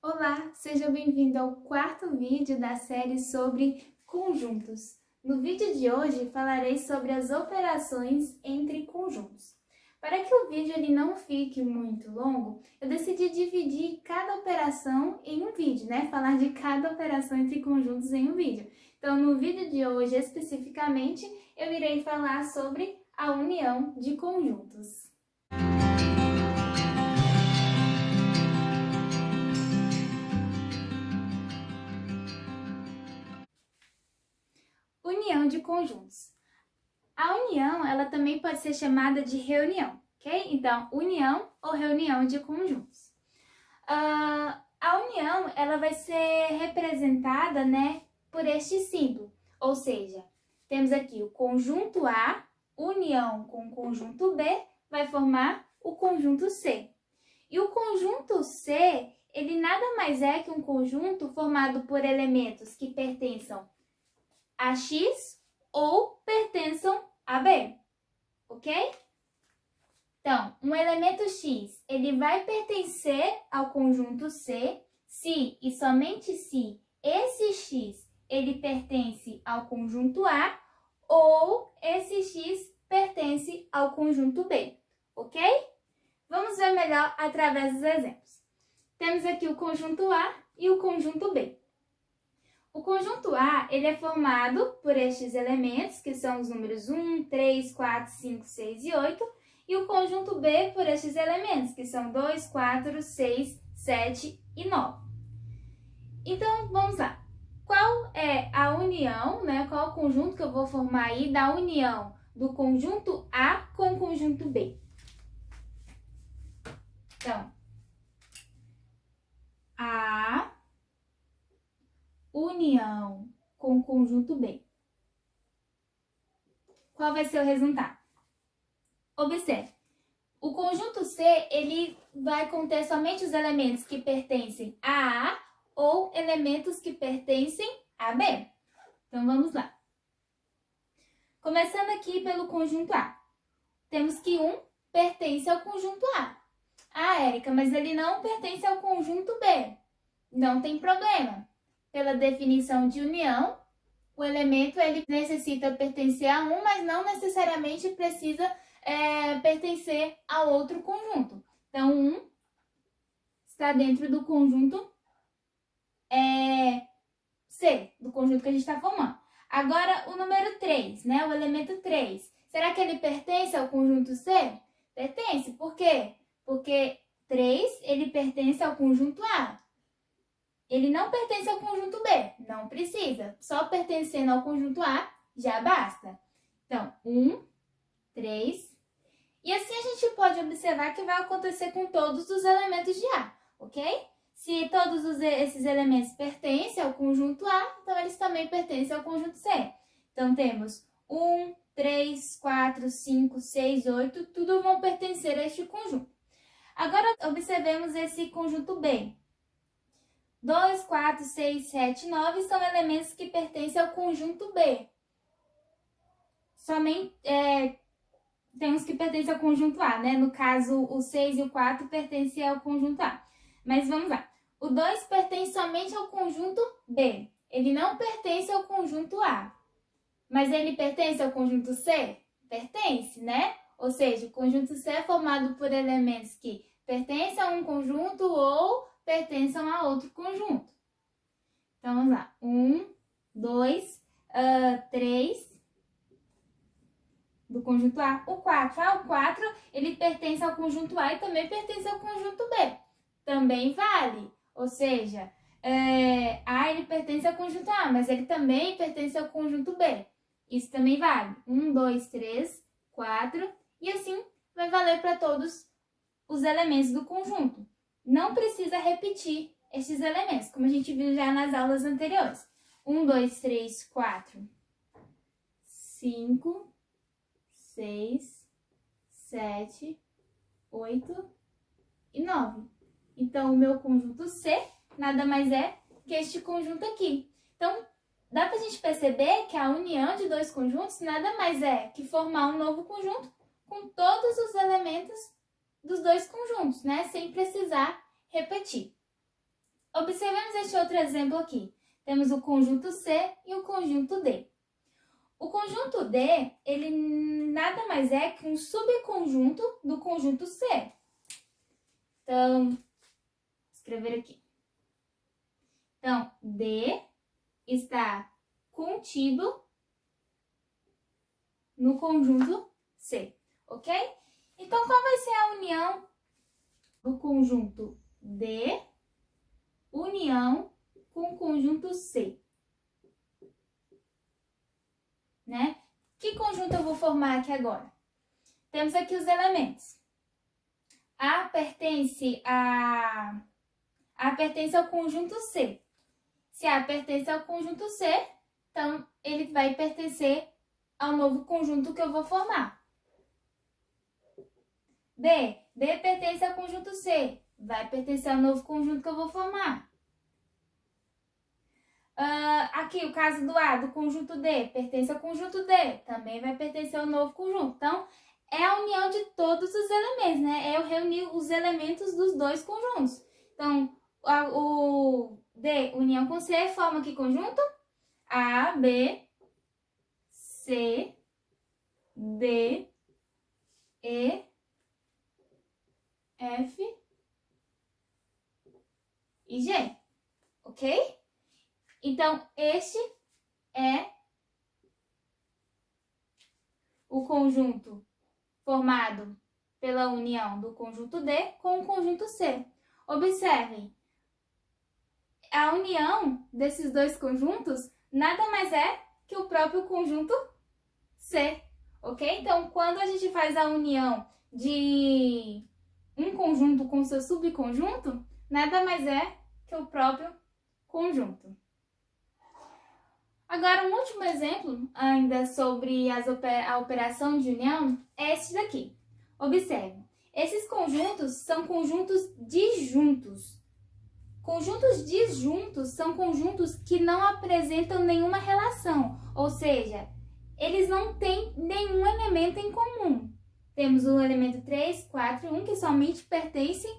Olá, seja bem-vindo ao quarto vídeo da série sobre conjuntos. No vídeo de hoje falarei sobre as operações entre conjuntos. Para que o vídeo não fique muito longo, eu decidi dividir cada operação em um vídeo, Falar de cada operação entre conjuntos em um vídeo. Então, no vídeo de hoje, especificamente, eu irei falar sobre a união de conjuntos. União de conjuntos. A união, ela também pode ser chamada de reunião, ok? Então, união ou reunião de conjuntos. A união, ela vai ser representada, por este símbolo. Ou seja, temos aqui o conjunto A, união com o conjunto B, vai formar o conjunto C. E o conjunto C, ele nada mais é que um conjunto formado por elementos que pertençam a X ou pertençam a B, ok? Então, um elemento X, ele vai pertencer ao conjunto C se e somente se esse X, ele pertence ao conjunto A ou esse X pertence ao conjunto B, ok? Vamos ver melhor através dos exemplos. Temos aqui o conjunto A e o conjunto B. O conjunto A, ele é formado por estes elementos, que são os números 1, 3, 4, 5, 6 e 8, e o conjunto B por estes elementos, que são 2, 4, 6, 7 e 9. Então, vamos lá. Qual é a união, Qual é o conjunto que eu vou formar aí da união do conjunto A com o conjunto B? Então, A união com o conjunto B. Qual vai ser o resultado? Observe, o conjunto C, ele vai conter somente os elementos que pertencem a A ou elementos que pertencem a B. Então, vamos lá. Começando aqui pelo conjunto A. Temos que 1 pertence ao conjunto A. Ah, Érica, mas ele não pertence ao conjunto B. Não tem problema. Pela definição de união, o elemento ele necessita pertencer a um, mas não necessariamente precisa pertencer a outro conjunto. Então, 1 está dentro do conjunto C, do conjunto que a gente está formando. Agora, o número 3, o elemento 3. Será que ele pertence ao conjunto C? Pertence. Por quê? Porque 3, ele pertence ao conjunto A. Ele não pertence ao conjunto B, não precisa. Só pertencendo ao conjunto A já basta. Então, 1, 3. E assim a gente pode observar que vai acontecer com todos os elementos de A, ok? Se todos esses elementos pertencem ao conjunto A, então eles também pertencem ao conjunto C. Então, temos 1, 3, 4, 5, 6, 8, tudo vão pertencer a este conjunto. Agora, observemos esse conjunto B. 2, 4, 6, 7, 9 são elementos que pertencem ao conjunto B. Somente temos que pertencem ao conjunto A, No caso, o 6 e o 4 pertencem ao conjunto A. Mas vamos lá. O 2 pertence somente ao conjunto B. Ele não pertence ao conjunto A. Mas ele pertence ao conjunto C? Pertence, Ou seja, o conjunto C é formado por elementos que pertencem a um conjunto ou pertencem a outro conjunto. Então, vamos lá. 1, 2, 3 do conjunto A. O 4. O 4, ele pertence ao conjunto A e também pertence ao conjunto B. Também vale. Ou seja, A, ele pertence ao conjunto A, mas ele também pertence ao conjunto B. Isso também vale. 1, 2, 3, 4. E assim vai valer para todos os elementos do conjunto. Não precisa repetir esses elementos, como a gente viu já nas aulas anteriores. 1, 2, 3, 4, 5, 6, 7, 8 e 9. Então, o meu conjunto C nada mais é que este conjunto aqui. Então, dá pra gente perceber que a união de dois conjuntos nada mais é que formar um novo conjunto com todos os elementos dos dois conjuntos, Sem precisar repetir. Observemos este outro exemplo aqui. Temos o conjunto C e o conjunto D. O conjunto D, ele nada mais é que um subconjunto do conjunto C. Então, vou escrever aqui. Então, D está contido no conjunto C, ok? Então, qual vai ser a união do conjunto D, união com o conjunto C? Né? Que conjunto eu vou formar aqui agora? Temos aqui os elementos. A pertence ao conjunto C. Se A pertence ao conjunto C, então ele vai pertencer ao novo conjunto que eu vou formar. B pertence ao conjunto C, vai pertencer ao novo conjunto que eu vou formar. Aqui, o caso do A, do conjunto D, pertence ao conjunto D, também vai pertencer ao novo conjunto. Então, é a união de todos os elementos, né? É eu reunir os elementos dos dois conjuntos. Então, o D, união com C, forma que conjunto? A, B, C, D, E, F e G, ok? Então, este é o conjunto formado pela união do conjunto D com o conjunto C. Observem, a união desses dois conjuntos nada mais é que o próprio conjunto C, ok? Então, quando a gente faz a união de um conjunto com seu subconjunto, nada mais é que o próprio conjunto. Agora, um último exemplo, ainda sobre a operação de união, é este daqui. Observe, esses conjuntos são conjuntos disjuntos. Conjuntos disjuntos são conjuntos que não apresentam nenhuma relação, ou seja, eles não têm nenhum elemento em comum. Temos o elemento 3, 4 e 1, que somente pertencem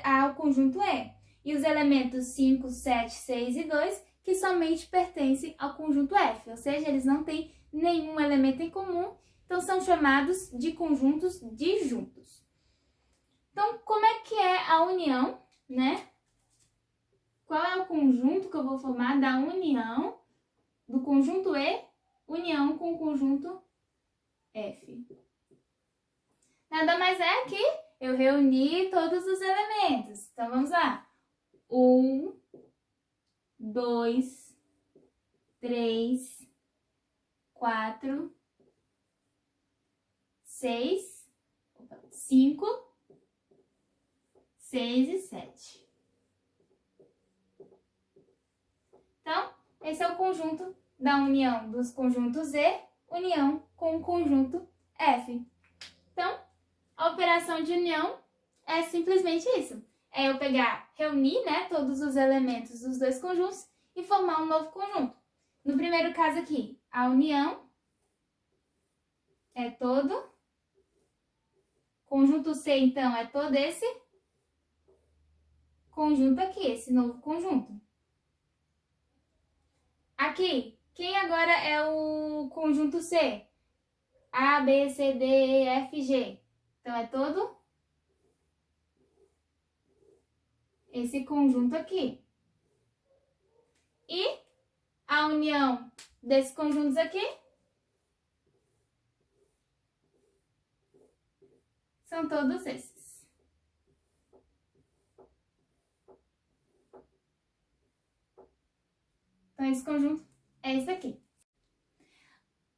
ao conjunto E. E os elementos 5, 7, 6 e 2, que somente pertencem ao conjunto F, ou seja, eles não têm nenhum elemento em comum, então são chamados de conjuntos disjuntos. Então, como é que é a união, né? Qual é o conjunto que eu vou formar da união do conjunto E, união com o conjunto F? Nada mais é que eu reuni todos os elementos. Então, vamos lá. 1, 2, 3, 4, 6, 5, 6 e 7. Então, esse é o conjunto da união dos conjuntos E, união com o conjunto F. Então, a operação de união é simplesmente isso. É eu reunir, né, todos os elementos dos dois conjuntos e formar um novo conjunto. No primeiro caso aqui, a união é todo. Conjunto C, então, é todo esse conjunto aqui, esse novo conjunto. Aqui, quem agora é o conjunto C? A, B, C, D, E, F, G. Então, é todo esse conjunto aqui. E a união desses conjuntos aqui são todos esses. Então, esse conjunto é esse aqui.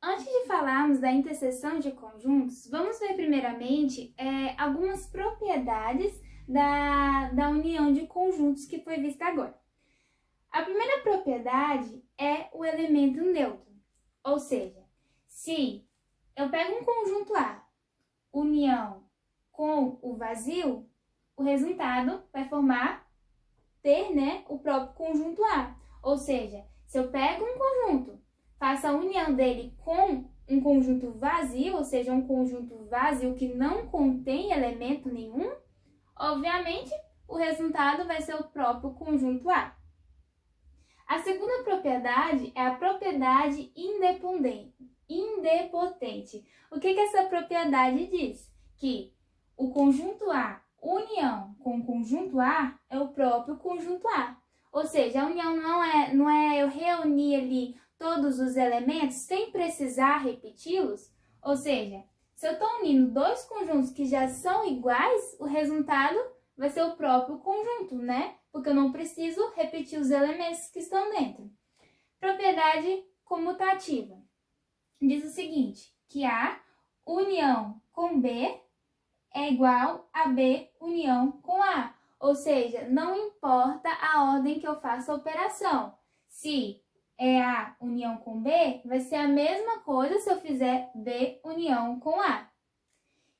Antes de falarmos da interseção de conjuntos, vamos ver primeiramente algumas propriedades da união de conjuntos que foi vista agora. A primeira propriedade é o elemento neutro, ou seja, se eu pego um conjunto A, união com o vazio, o resultado vai ter, né, o próprio conjunto A. Ou seja, se eu pego um conjunto, faço a união dele com um conjunto vazio, ou seja, um conjunto vazio que não contém elemento nenhum, obviamente o resultado vai ser o próprio conjunto A. A segunda propriedade é a propriedade idempotente. O que essa propriedade diz? Que o conjunto A, união com o conjunto A, é o próprio conjunto A. Ou seja, a união não é eu reunir ali todos os elementos sem precisar repeti-los. Ou seja, se eu estou unindo dois conjuntos que já são iguais, o resultado vai ser o próprio conjunto, né? Porque eu não preciso repetir os elementos que estão dentro. Propriedade comutativa. Diz o seguinte, que A união com B é igual a B união com A. Ou seja, não importa a ordem que eu faço a operação. Se é A união com B, vai ser a mesma coisa se eu fizer B união com A.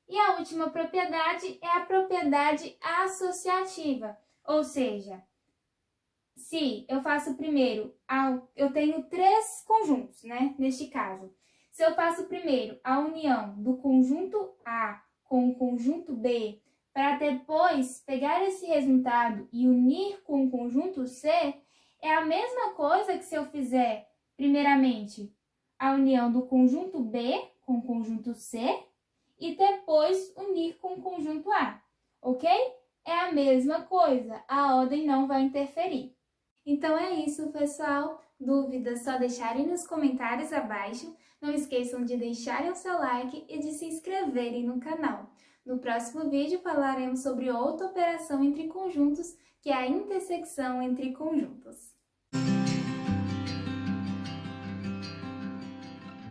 E a última propriedade é a propriedade associativa, ou seja, se eu faço primeiro, eu tenho três conjuntos, né, neste caso. Se eu faço primeiro a união do conjunto A com o conjunto B, para depois pegar esse resultado e unir com o conjunto C, é a mesma coisa que se eu fizer, primeiramente, a união do conjunto B com o conjunto C, e depois unir com o conjunto A, ok? É a mesma coisa, a ordem não vai interferir. Então é isso, pessoal. Dúvidas, só deixarem nos comentários abaixo. Não esqueçam de deixarem o seu like e de se inscreverem no canal. No próximo vídeo falaremos sobre outra operação entre conjuntos, que é a intersecção entre conjuntos.